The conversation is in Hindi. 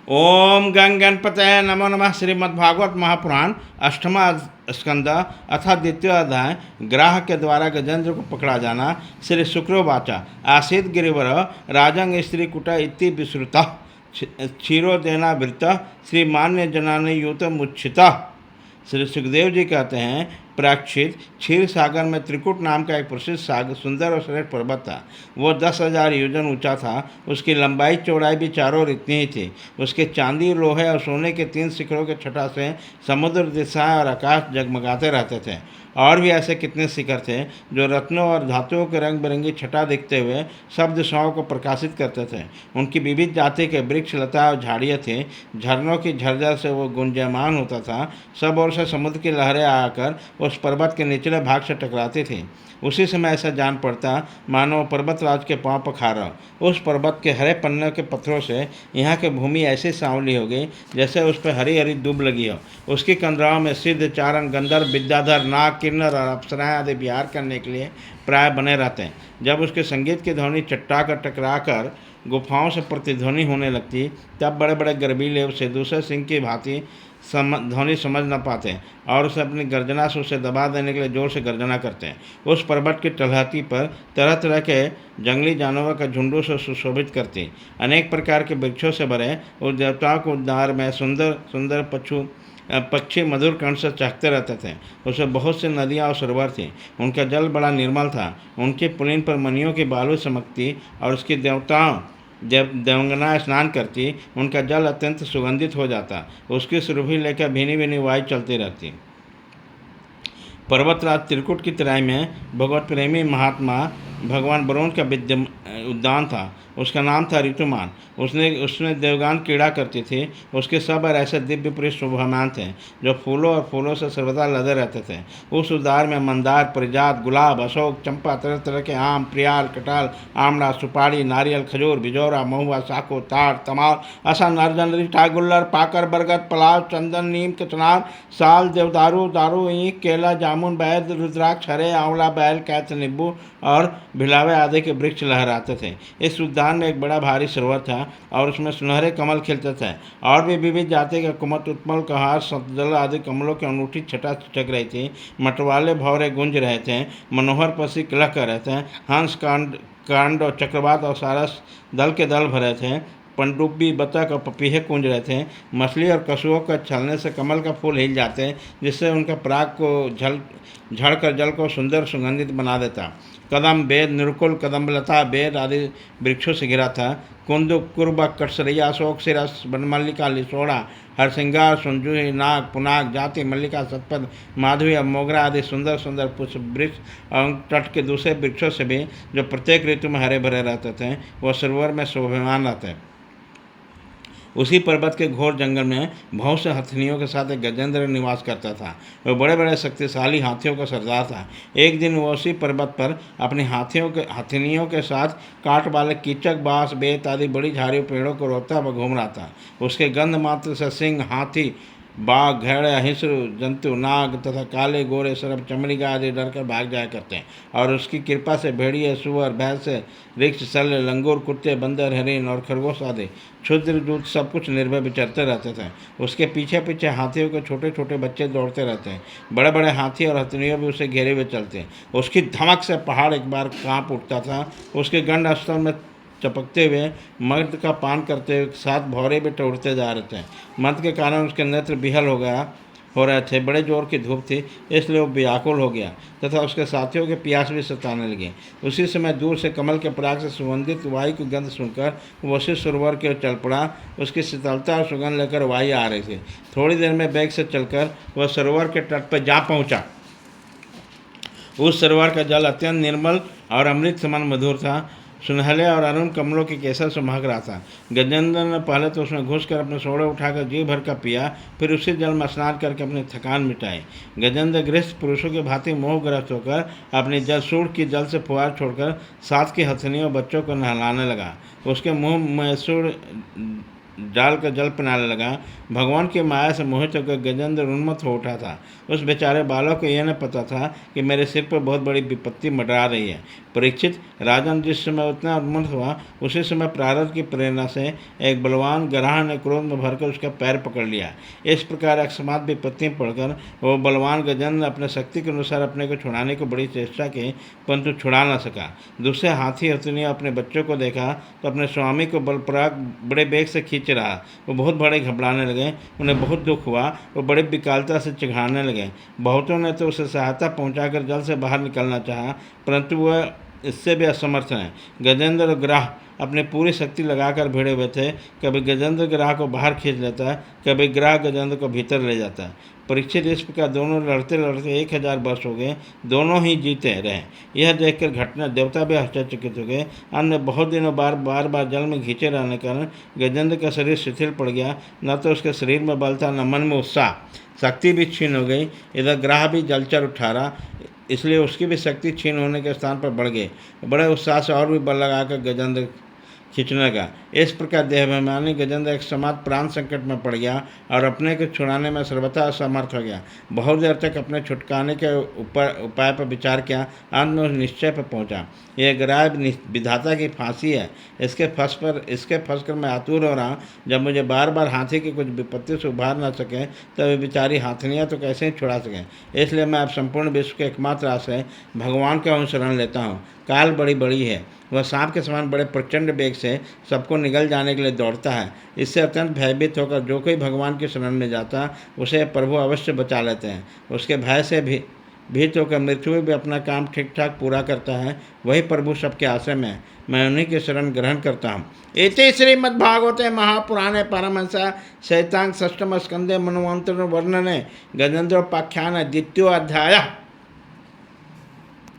ओम गंग गणपतये नमो नमः। श्रीमद्भागवत महापुराण अष्टमा स्कंद अथा द्वितीय अध्याय ग्राह के द्वारा गजेंद्र को पकड़ा जाना। श्री शुक्रोवाचा आसीत गिरिवर राजंग स्त्री कुट इति विश्रुत क्षीरोदेना वृत्त श्रीमान्य जनाने यूत मुच्छित। श्री सुखदेव जी कहते हैं, प्राक्षित क्षीर सागर में त्रिकुट नाम का एक प्रसिद्ध सागर सुंदर और श्रेष्ठ पर्वत था। वो 10,000 योजन ऊंचा था। उसकी लंबाई चौड़ाई भी चारों ओर इतनी ही थी। उसके चांदी, लोहे और सोने के 3 शिखरों के छटा से समुद्र, दिशाएं और आकाश जगमगाते रहते थे। और भी ऐसे कितने शिखर थे जो रत्नों और धातुओं के रंग बिरंगी छटा दिखते हुए सब दिशाओं को प्रकाशित करते थे। उनकी विविध जाति के वृक्ष, लता और झाड़ियाँ थी। झरनों की झरझर से वो गुंजयमान होता था। सब ओर से समुद्र की लहरें आकर उस पर्वत के निचले भाग से टकराती थी। उसी समय ऐसा जान पड़ता मानो पर्वतराज के पांव पखारा। उस पर्वत के हरे पन्ने के पत्थरों से यहाँ की भूमि ऐसी सांवली हो गई जैसे उस पर हरी हरी दूब लगी हो। उसकी कंदराओं में सिद्ध, चारण, गंधर्व, विद्याधर, नाग, किन्नर और अप्सराएं आदि विहार करने के लिए प्राय बने रहते हैं। जब उसके संगीत की ध्वनि चट्टा कर टकरा कर गुफाओं से प्रतिध्वनि होने लगती, तब बड़े बड़े गर्वीले उसे दूसरे सिंह की भांति ध्वनि समझ न पाते और उसे अपनी गर्जना से उसे दबा देने के लिए जोर से गर्जना करते हैं। उस पर्वत की तलहटी पर तरह तरह के जंगली जानवरों का झुंडों से सुशोभित करती, अनेक प्रकार के वृक्षों से भरे उस देवताओं के उद्यान में सुंदर सुंदर पक्षी मधुर कंठ से चहकते रहते थे। उसमें बहुत सी नदियाँ और सरोवर थी। उनका जल बड़ा निर्मल था। उनके पुलिन पर मणियों की बालू चमकती और उसकी देवताओं जब देवंगनाएँ स्नान करती, उनका जल अत्यंत सुगंधित हो जाता। उसकी सुरभि लेकर भीनी भीनी वायु चलती रहती। पर्वतराज त्रिकुट की तराई में भगवत प्रेमी महात्मा भगवान वरुण का उद्यान था। उसका नाम था ऋतुमान। उसमें देवगान क्रीड़ा करती थी। उसके सब और ऐसे दिव्य पुरुष शोभामान थे जो फूलों और फूलों से सर्वदा लदे रहते थे। उस उद्यान में मंदार, परिजात, गुलाब, अशोक, चंपा, तरह तरह के आम, प्रियाल, कटहल, आमला, सुपारी, नारियल, खजूर, बिजौरा, महुआ, साखो, ताड़, तमाल, असन, अर्जन, रीठा, गुल्लर, पाकर, बरगद, पलाव, चंदन, नीम के चनार, साल, देवदारू, दारू, ईंख, केला, जामुन, बैद, रुद्राक्ष, हरे, आंवला, बैल, कैथ, नींबू और भिलावे आदि के वृक्ष लहराते थे। इस उद्यान में एक बड़ा भारी सरोवर था और उसमें सुनहरे कमल खिलते थे। और भी विविध जाति के कुमुद, उत्पल, कहार, सतजल आदि कमलों की अनूठी छटा छिटक रही थी। मटवाले भौरे गूंज रहे थे। मनोहर पक्षी किलक कर रहे थे। हंस, कांड और चक्रवात और सारस दल के दल भरे थे। पनडुब्बी, बतख और पपीहे कूंज रहे थे। मछली और कछुओं का छलने से कमल का फूल हिल जाते, जिससे उनका पराग को झड़कर जल को सुंदर सुगंधित बना देता। कदम, बेद, निरुकुल, कदम्बलता, बेद आदि वृक्षों से घिरा था। कुंदुक, कुर्बक, कटसरिया, अशोक, सिरस, बनमल्लिका, लिसोड़ा, हरसिंगार, सुंजुही, नाग, पुनाग, जाति, मल्लिका, सतपद, माधवी और मोगरा आदि सुंदर सुंदर पुष्प वृक्ष और तट के दूसरे वृक्षों से भी जो प्रत्येक ऋतु में हरे भरे रहते थे, वह सरोवर में शोभामान रहते। उसी पर्वत के घोर जंगल में बहुत से हथनियों के साथ एक गजेंद्र निवास करता था। वह बड़े बड़े शक्तिशाली हाथियों का सरदार था। एक दिन वह उसी पर्वत पर अपने हथनियों के साथ काट वाले कीचक, बांस, बेत आदि बड़ी झाड़ी पेड़ों को रोकता हुआ घूम रहा था। उसके गंध मात्र से सिंह, हाथी, बाघ, घेड़े, हिंस्र जंतु, नाग तथा काले, गोरे, सरप, चमड़ीगा आदि डर कर भाग जाया करते हैं। और उसकी कृपा से भेड़िए, सुअर, भैंस, रिक्ष, शल्य, लंगूर, कुत्ते, बंदर, हरिण और खरगोश आदि क्षुद्र दूत सब कुछ निर्भय विचरते रहते थे। उसके पीछे पीछे हाथियों के छोटे छोटे बच्चे दौड़ते रहते हैं। बड़े बड़े हाथी और हथनियों भी उसे घेरे हुए चलते हैं। उसकी धमक से पहाड़ एक बार कांप उठता था। उसके गंड स्थल में चपकते हुए मर्द का पान करते हुए साथ भौरे भी टूटते जा रहे थे। मद के कारण उसके नेत्र बिहल हो रहे थे। बड़े जोर की धूप थी, इसलिए वो व्याकुल हो गया तथा उसके साथियों के प्यास भी सताने लगे। उसी समय दूर से कमल के पराग से सुगंधित वायु की गंध सुनकर वशिष्ठ सरोवर की ओर चल पड़ा। उसकी शीतलता और सुगंध लेकर वायु आ रही थी। थोड़ी देर में वेग से चलकर वह सरोवर के तट पर जा पहुंचा। उस सरोवर का जल अत्यंत निर्मल और अमृत समान मधुर था। सुनहले और अरुण कमलों के केसर से महक रहा था। गजेंद्र ने पहले तो उसमें घुसकर अपने सोड़े उठाकर जी भर का पिया, फिर उसी जल में स्नान करके अपनी थकान मिटाई। गजेंद्र गृहस्थ पुरुषों की भांति मोहग्रस्त होकर अपनी सूंड की जल से फुहार छोड़कर साथ की हथनियों बच्चों को नहलाने लगा। उसके मुँह में डालकर जल पिलाने लगा। भगवान की माया से मोहित होकर गजेंद्र उन्मत्त हो उठा था। उस बेचारे बालक को यह न पता था कि मेरे सिर पर बहुत बड़ी विपत्ति मंडरा रही है। परीक्षित, राजन जिस समय उतना उन्मत्त हुआ, उसी समय प्रारब्ध की प्रेरणा से एक बलवान ग्राह ने क्रोध में भरकर उसका पैर पकड़ लिया। इस प्रकार अकस्मात विपत्तियां पड़कर वो बलवान गजेंद्र अपने शक्ति के अनुसार अपने को छुड़ाने को बड़ी चेष्टा की, परंतु छुड़ा न सका। दूसरे हाथी हथिनी अपने बच्चों को देखा तो अपने स्वामी को बलपूर्वक बड़े बेग से खींच रहा। वो बहुत बड़े घबराने लगे, उन्हें बहुत दुख हुआ। वो बड़े विकलता से चिढ़ाने लगे। बहुतों ने तो उसे सहायता पहुंचाकर जल से बाहर निकलना चाहा, परंतु वह इससे भी असमर्थ हैं। गजेंद्र और ग्राह अपनी पूरी शक्ति लगाकर भिड़े हुए थे। कभी गजेंद्र ग्राह को बाहर खींच लेता है, कभी ग्राह गजेंद्र को भीतर ले जाता है। परीक्षित, इस प्रकार दोनों लड़ते लड़ते 1000 वर्ष हो गए, दोनों ही जीते रहे। यह देखकर घटना देवता भी आश्चर्यचकित हो गए। अन्य बहुत दिनों बार बार जल में घींचे रहने के कारण गजेंद्र का शरीर शिथिल पड़ गया। न तो उसके शरीर में बल था, न मन में उत्साह, शक्ति भी छीन हो गई। इधर ग्राह भी जलचर उठा रहा, इसलिए उसकी भी शक्ति छीन होने के स्थान पर बढ़ गई। बड़े उत्साह से और भी बल लगाकर गजेंद्र खींचने लगा। इस प्रकार देहाभिमानी गजेंद्र एक समात प्राण संकट में पड़ गया और अपने को छुड़ाने में सर्वथा असमर्थ हो गया। बहुत देर तक अपने छुटकाने के उपाय पर विचार किया। अंत में उस निश्चय पर पहुंचा, यह ग्राह विधाता की फांसी है। इसके फंस कर मैं आतुर हो रहा हूँ। जब मुझे बार बार हाथी की कुछ विपत्ति से उभार न सकें, तब बेचारी हाथनियाँ तो कैसे ही छुड़ा सकें। इसलिए मैं अब संपूर्ण विश्व के एकमात्र आश्रय भगवान का शरण लेता हूँ। काल बड़ी बड़ी है, वह सांप के समान बड़े प्रचंड वेग से सबको निगल जाने के लिए दौड़ता है। इससे अत्यंत भयभीत होकर जो कोई भगवान की शरण में जाता, उसे प्रभु अवश्य बचा लेते हैं। उसके भय से भी भीत होकर मृत्यु में भी अपना काम ठीक ठाक पूरा करता है। वही प्रभु सबके आश्रय में है। मैं उन्हीं की शरण ग्रहण करता हूँ। इति श्रीमद्भागवते महापुराणे परमहंसा सहितांग षष्ठम स्कंदे मन्वंतर वर्णने गजेंद्रोपाख्यान द्वितीयो अध्याय।